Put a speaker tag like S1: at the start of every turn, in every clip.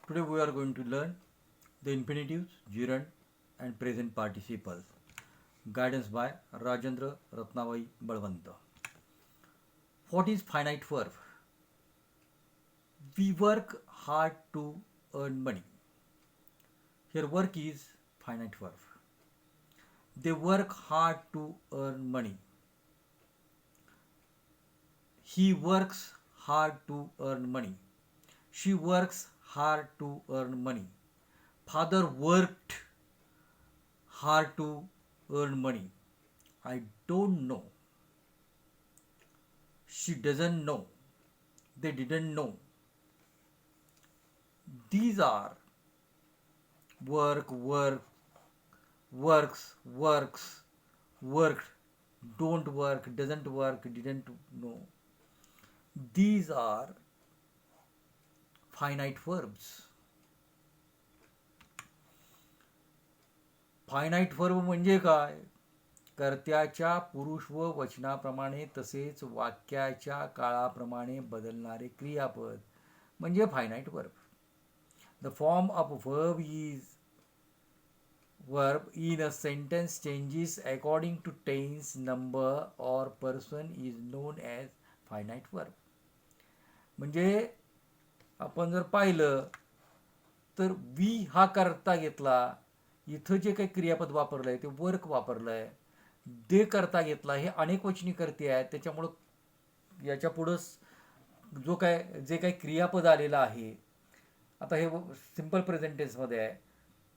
S1: Today we are going to learn the infinitives, gerund and present participles. Guidance by Rajendra Ratnavai Balwanta. What is finite verb? We work hard to earn money. Here work is finite verb. They work hard to earn money. He works hard to earn money. She works hard to earn money. Father worked hard to earn money. I don't know. She doesn't know. They didn't know. These are work, works, worked, don't work, doesn't work, didn't know. These are finite verbs. Finite verb म्हणजे काय? कर्त्याच्या पुरुष व वचनाप्रमाणे तसेच वाक्याच्या काळाप्रमाणे बदलणारे क्रियापद म्हणजे finite verb. The form of verb is verb in a sentence changes according to tense, number or person is known as finite verb. म्हणजे आपण जर पाहिलं तर वी हा करता घेतला, इथं जे काही क्रियापद वापरलं आहे ते वर्क वापरलं आहे, दे करता घेतला हे अनेक वचनी करते आहेत, त्याच्यामुळं याच्या पुढं जे काही क्रियापद आलेलं आहे, आता हे सिंपल प्रेझेंट टेन्समध्ये आहे,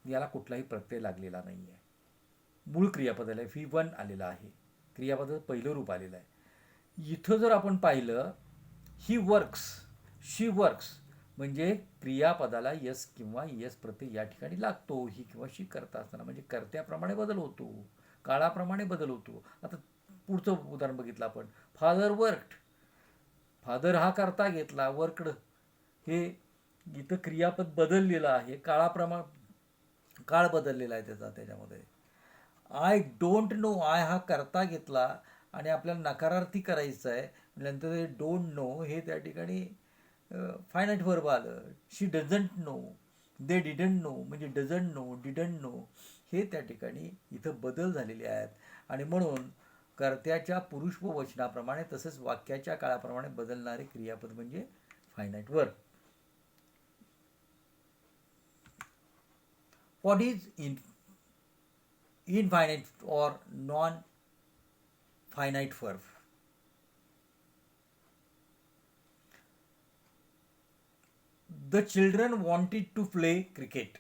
S1: याला कुठलाही प्रत्यय लागलेला नाही आहे. मूळ क्रियापदाला V1 आलेला आहे, क्रियापदाचं पहिलं रूप आलेलं आहे. इथं जर आपण पाहिलं ही वर्क्स, शी वर्क्स म्हणजे क्रियापदाला यस किंवा यस प्रत्यय या ठिकाणी लागतो. ही किंवा शी करता असताना म्हणजे कर्त्याप्रमाणे बदल होतो, काळाप्रमाणे बदल होतो. आता पुढचं उदाहरण बघितलं आपण, फादर वर्क्ड, फादर हा करता घेतला, वर्कड हे इथं क्रियापद बदललेलं आहे, काळ बदललेला आहे त्याच्यामध्ये. आय डोंट नो, आय हा करता घेतला आणि आपल्याला नकारार्थी करायचं आहे, नंतर ते डोंट नो हे त्या ठिकाणी फायनाईट वर्ब आलं. She doesn't know, they didn't know म्हणजे डझंट नो, डिडंट नो हे त्या ठिकाणी इथं बदल झालेले आहेत आणि म्हणून कर्त्याच्या पुरुष व वचनाप्रमाणे तसंच वाक्याच्या काळाप्रमाणे बदलणारे क्रियापद म्हणजे finite verb. What is infinite or non-finite verb? The children wanted to play cricket.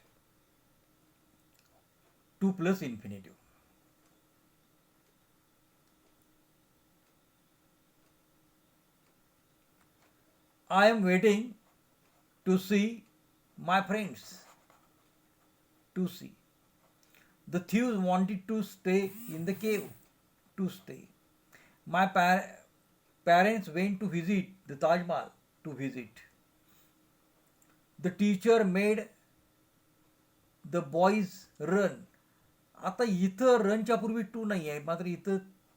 S1: 2 plus infinitive. I am waiting to see my friends. To see. The thieves wanted to stay in the cave. To stay. My parents went to visit the Taj Mahal. To visit. The teacher made the boys run. आता इथं रनच्या पूर्वी to नाही आहे, मात्र इथं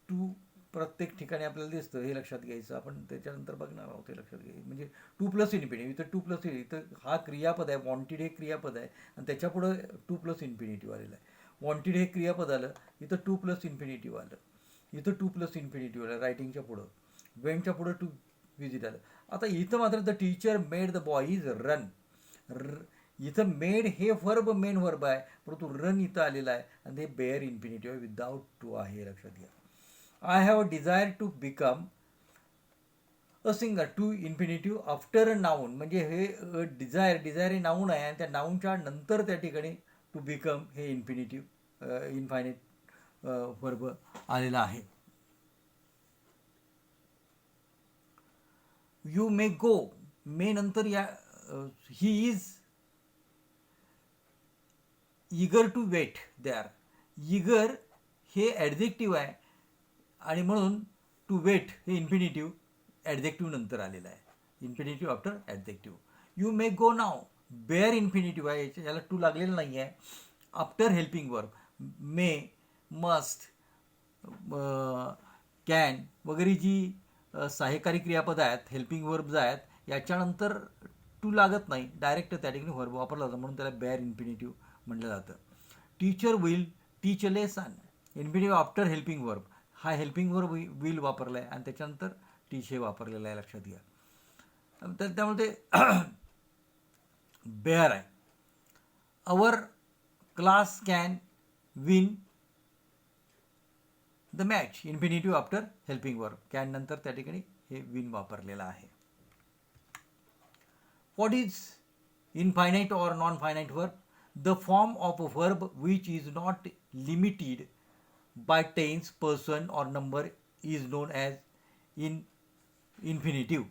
S1: to प्रत्येक ठिकाणी आपल्याला दिसतं, हे लक्षात घ्यायचं. आपण त्याच्यानंतर बघणार आहोत, हे लक्षात घ्यायचं. म्हणजे 2 प्लस इन्फिनिटिव्ह, इथं 2 प्लस, इथं हा क्रियापद आहे, वॉन्टेड हे क्रियापद आहे आणि त्याच्यापुढं 2 प्लस इन्फिनिटिव्ह आलेलं आहे. वॉन्टेड हे क्रियापद आलं, इथं 2 प्लस इन्फिनिटिव्ह आलं, इथं 2 प्लस इन्फिनिटिव्ह आलं रायटिंगच्या पुढं, वेंटच्या पुढं टू विजिट आलं. आता इथं मात्र the teacher made the boys run. इथं मेड हे वर्ब मेन वर्ब आहे, परंतु रन इथं आलेला आहे आणि ते बेअर इन्फिनिटिव्ह विदाउट टू आहे, लक्षात घ्या. I have a desire to become a singer. To infinitive after a noun म्हणजे हे डिझायर हे नाऊन आहे आणि त्या नाऊनच्या नंतर त्या ठिकाणी टू बिकम हे इन्फायनाईट वर्ब आलेला आहे. यू मे गो, मे नंतर या he is eager to wait there. Eager हे ॲडजेक्टिव्ह आहे आणि म्हणून टू वेट हे इन्फिनिटिव्ह ॲडजेक्टिव्ह नंतर आलेलं आहे, infinitive after adjective. You may go नाव बेअर इन्फिनिटिव्ह आहे, याला टू लागलेलं नाही आहे. After helping verb may, must, can वगैरे जी सहाय्यकारी क्रियापद आहेत, हेल्पिंग वर्ब्स आहेत, याच्यानंतर टू लागत नाही, डायरेक्ट त्या ठिकाणी व्हर्ब वापरला जातो, म्हणून त्याला बेअर इन्फिनिटिव्ह म्हटलं जातं. Teacher will teach a lesson, infinitive after helping verb. हा हेल्पिंग वर्ब विल वापरला आहे आणि त्याच्यानंतर टीच हे वापरलेलं आहे, लक्षात घ्या. तर त्यामुळे ते बेअर आहे. Our class can win the match, infinitive after helping verb. Can नंतर त्या ठिकाणी हे विन वापरलेलं आहे. What is infinite or non finite verb? The form of a verb which is not limited by tense, person or number is known as infinitive.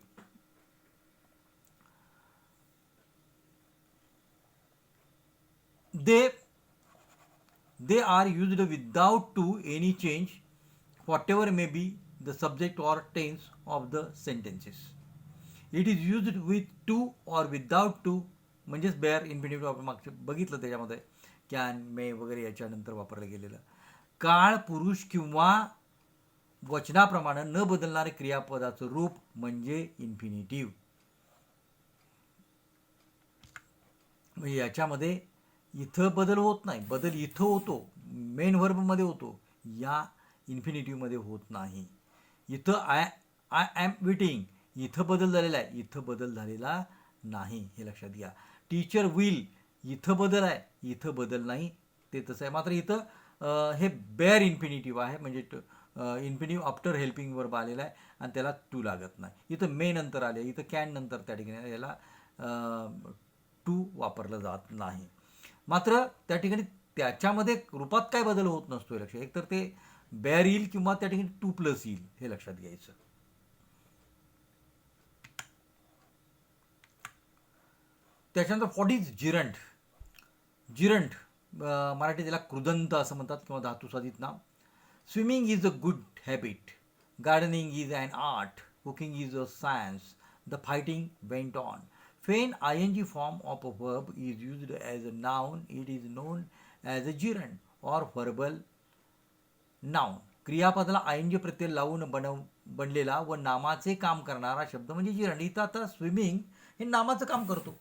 S1: They are used without to any change, whatever may be the subject or tense of the sentences. It is used with to or without to, म्हणजेच bare infinitive आपण मागचं बघितलं, त्याच्यामध्ये can, मे वगैरे याच्यानंतर वापरलं गेलेलं. काळ, पुरुष किंवा वचनाप्रमाणे न बदलणारे क्रियापदाचं रूप म्हणजे इन्फिनिटिव्ह. म्हणजे याच्यामध्ये इथं बदल होत नाही, बदल इथं होतो, मेन व्हर्बमध्ये होतो, या इन्फिनिटिव्हमध्ये होत नाही. इथं आय एम विटिंग, इथं बदल झालेला आहे, इथं बदल झालेला नाही, हे लक्षात घ्या. टीचर विल, इथं बदल आहे, इथं बदल नाही, ते तसं आहे. मात्र इथं हे बेअर इन्फिनिटिव्ह आहे, म्हणजे इन्फिनिटिव्ह आफ्टर हेल्पिंग वर्ब आलेला आहे आणि त्याला टू लागत नाही. इथं मे नंतर आले, इथं कॅन नंतर त्या ठिकाणी याला टू वापरलं जात नाही. मात्र त्या ठिकाणी त्याच्यामध्ये रूपात काय बदल होत नसतो, लक्षात. एक तर ते बेअर येईल किंवा त्या ठिकाणी टू प्लस येईल, हे लक्षात घ्यायचं. त्याच्यानंतर what is gerund? Gerund Marathi त्याला कृदंत असं म्हणतात किंवा धातुसाधित नाम. Swimming is a good habit, gardening is an art, cooking is a science, the fighting went on. When ing form of a verb is used as a noun, it is known as a gerund or verbal noun. क्रियापदाला ing प्रत्यय लावून बनलेला व नामाचे काम करणारा शब्द म्हणजे gerund. इथं आता swimming हे नामाचं काम करतो.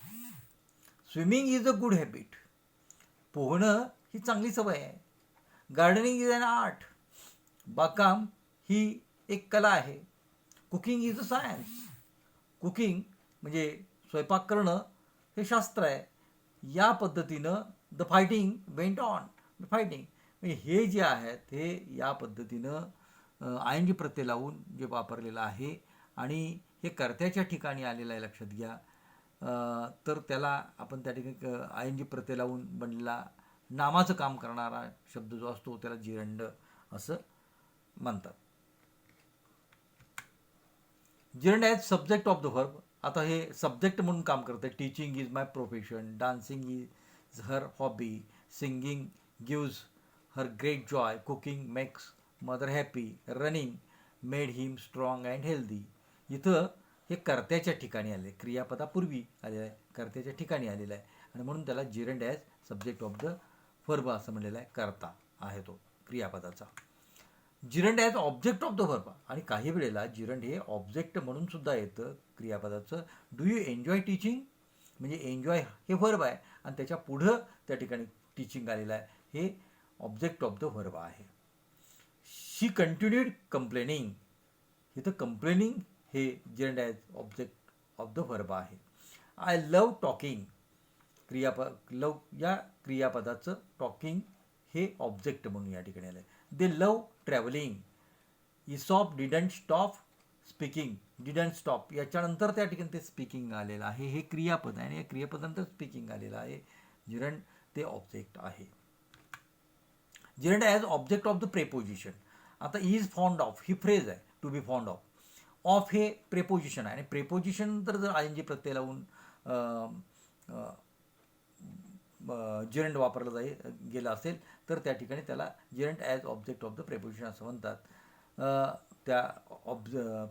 S1: Swimming is a good habit, पोहणं ही चांगली सवय आहे. गार्डनिंग इज अन आर्ट, बागकाम ही एक कला आहे. Cooking is a science, cooking म्हणजे स्वयंपाक करणं हे शास्त्र आहे. या पद्धतीनं the fighting went on, fighting म्हणजे हे जे आहेत हे या पद्धतीनं आय एन प्रत्यय लावून जे वापरलेलं आहे आणि हे कर्त्याच्या ठिकाणी आलेलं आहे, लक्षात घ्या. तर त्याला आपण त्या ठिकाणी आय एन प्रत्यय लावून बनलेला नामाचं काम करणारा शब्द जो असतो त्याला जिरंड असं म्हणतात. Gerund as subject of the verb. आता हे सब्जेक्ट म्हणून काम करतं. Teaching is my profession, dancing is her hobby, singing gives her great Joy, cooking makes mother happy, running made him strong and healthy. इथं हे कर्त्याच्या ठिकाणी आले, क्रियापदापूर्वी आलेलं आहे, कर्त्याच्या ठिकाणी आलेलं आहे आणि म्हणून त्याला gerund as subject of the verb असं म्हणलेलं आहे. कर्ता आहे तो क्रियापदाचा. Gerund as object of the verb, आणि काही वेळेला जिरंड हे ऑब्जेक्ट म्हणून सुद्धा येतं क्रियापदाचं. डू यू एन्जॉय टीचिंग, म्हणजे एन्जॉय हे व्हर्ब आहे आणि त्याच्या पुढं त्या ठिकाणी टीचिंग आलेलं आहे, हे ऑब्जेक्ट ऑफ द व्हर्ब आहे. शी कंटिन्यूड कंप्लेनिंग, इथं कंप्लेनिंग हे gerund as object of the verb आहे. आय लव टॉकिंग, लव या क्रियापदाचं टॉकिंग हे ऑब्जेक्ट म्हणून या ठिकाणी आलं आहे. दे लव travelling, ESOP didn't stop speaking, didn't stop याच्यानंतर त्या ठिकाणी ते स्पीकिंग आलेलं आहे, हे क्रियापद आहे आणि या क्रियापदानंतर स्पीकिंग आलेलं आहे. जिरंड ते ऑब्जेक्ट आहे. Gerund as object of the preposition. आता इज फॉन्ड ऑफ ही फ्रेज आहे, to be fond of. Of हे प्रेपोजिशन आहे आणि प्रेपोजिशन नंतर जर आय एन जी प्रत्यय लावून जिरंड वापरलं गेलं असेल तर त्या ठिकाणी त्याला gerund as object of the preposition असं म्हणतात. त्या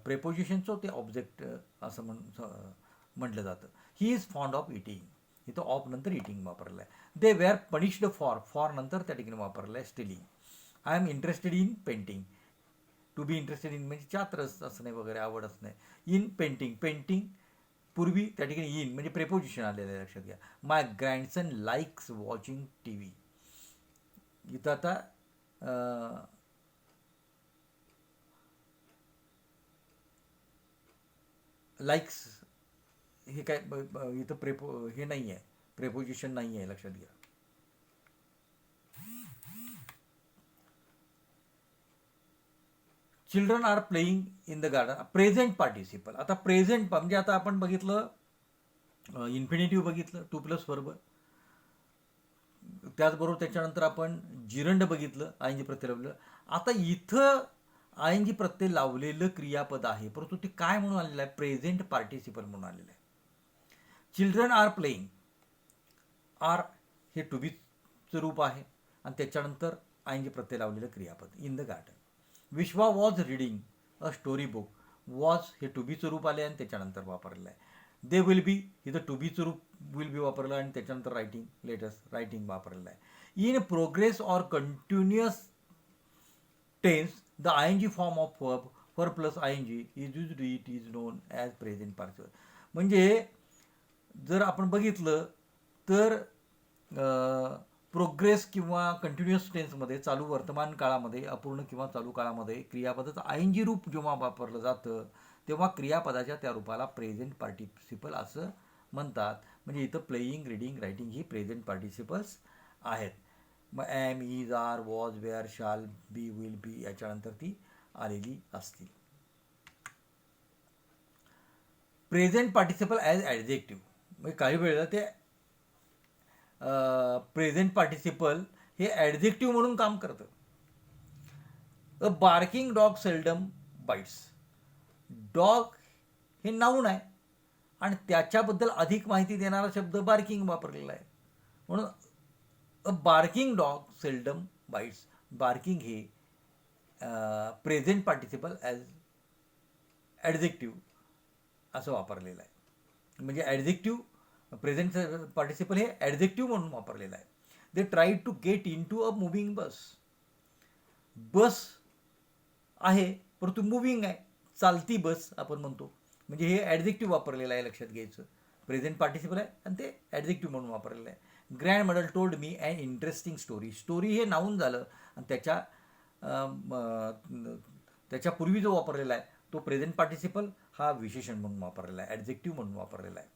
S1: प्रेपोजिशनचं ते ऑब्जेक्ट असं म्हटलं जातं. He is fond of eating, इथं ऑफ नंतर इटिंग वापरलं आहे. दे वेअर पनिश्ड फॉर नंतर त्या ठिकाणी वापरलं आहे स्टिलिंग. I am interested in painting, to be interested in म्हणजे चात्रस असणे वगैरे, आवड असणे. इन पेंटिंग, पेंटिंग पूर्वी त्या ठिकाणी इन म्हणजे प्रेपोजिशन आलेलं आहे, लक्षात घ्या. माय ग्रँडसन लाईक्स वॉचिंग टी व्ही. इथं आता लाईक्स हे काय इथं हे नाही आहे, प्रेपोजिशन नाही आहे, लक्षात घ्या. Children are playing in the garden. Present participle. आता प्रेझेंट म्हणजे आता आपण बघितलं इन्फिनिटिव्ह बघितलं, टू प्लस वर्ब. त्याचबरोबर त्याच्यानंतर आपण जिरंड बघितलं, आयएनजी प्रत्यय लावलेलं. आता इथं आयएनजी प्रत्यय लावलेलं क्रियापद आहे, परंतु ते काय म्हणून आलेलं आहे? प्रेझेंट पार्टिसिपल म्हणून आलेलं आहे. Children are playing. आर हे टू बीचं रूप आहे आणि त्याच्यानंतर आयएनजी प्रत्यय लावलेलं क्रियापद in the garden. Vishwa was reading a story book. Was हे टू बीचं रूप आले आणि त्याच्यानंतर वापरलेलं आहे. दे विल बी इथं टू बीचं रूप विल बी वापरलं आणि त्याच्यानंतर रायटिंग, लेटेस्ट रायटिंग वापरलेलं आहे. In progress or continuous tense the I N G form of verb for plus I N G is used. It is known as present participle. म्हणजे जर आपण बघितलं तर प्रोग्रेस किंवा कंटिन्युअस टेन्समध्ये, चालू वर्तमान काळामध्ये, अपूर्ण किंवा चालू काळामध्ये क्रियापदाचं आयएनजी रूप जेव्हा वापरलं जातं तेव्हा क्रियापदाच्या त्या रूपाला प्रेझेंट पार्टिसिपल असं म्हणतात. म्हणजे इथं प्लेईंग, रीडिंग, रायटिंग ही प्रेझेंट पार्टिसिपल्स आहेत. मग am, is, are, was, were, shall, be, will be याच्यानंतर ती आलेली असतील. Present participle as adjective. म्हणजे काही वेळेला ते प्रेझेंट पार्टिसिपल हे ॲडजेक्टिव्ह म्हणून काम करतं. A barking dog seldom bites. Dog हे नाऊन आहे आणि त्याच्याबद्दल अधिक माहिती देणारा शब्द बार्किंग वापरलेला आहे, म्हणून a barking dog seldom bites. Barking हे प्रेझेंट पार्टिसिपल ॲज ॲडजेक्टिव्ह असं वापरलेलं आहे. म्हणजे ॲडजेक्टिव्ह, प्रेझेंट पार्टिसिपल हे ॲडजेक्टिव्ह म्हणून वापरलेलं आहे. They try to get into a moving bus. Bus आहे परंतु मुव्हिंग आहे, चालती बस आपण म्हणतो. म्हणजे हे ॲडजेक्टिव्ह वापरलेलं आहे, लक्षात घ्यायचं. प्रेझेंट पार्टिसिपल आहे आणि ते ॲडजेक्टिव्ह म्हणून वापरलेलं आहे. Grandmother told me an interesting story. Story हे नाऊन झालं आणि त्याच्या पूर्वी जो वापरलेला आहे तो प्रेझेंट पार्टिसिपल हा विशेषण म्हणून वापरलेला आहे, ॲडजेक्टिव्ह म्हणून वापरलेला आहे.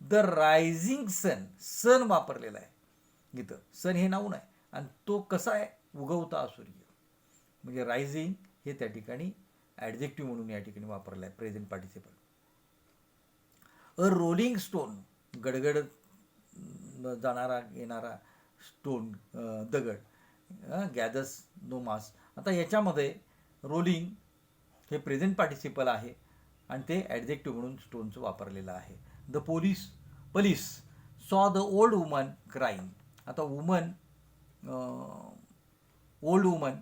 S1: The rising sun. सन वापरलेला आहे इथं. सन हे नाऊन आहे आणि तो कसा आहे? उगवता सूर्य. म्हणजे रायझिंग हे त्या ठिकाणी ॲडजेक्टिव्ह म्हणून या ठिकाणी वापरलं आहे, प्रेझेंट पार्टिसिपल. अ रोलिंग स्टोन. गडगड जाणारा येणारा स्टोन, दगड. गॅदर्स नो मास. आता याच्यामध्ये रोलिंग हे प्रेझेंट पार्टिसिपल आहे आणि ते ॲडजेक्टिव्ह म्हणून स्टोनचं वापरलेलं आहे. The police saw the old woman crying. आता वुमन, ओल्ड वुमन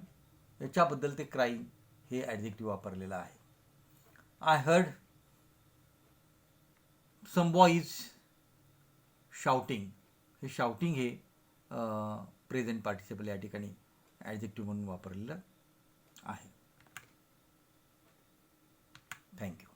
S1: याच्याबद्दल ते क्राईंग हे ॲडजेक्टिव्ह वापरलेलं आहे. I heard some boys shouting. हे शाउटिंग हे प्रेझेंट पार्टिसिपल या ठिकाणी ॲडजेक्टिव्ह म्हणून वापरलेलं आहे. थँक्यू.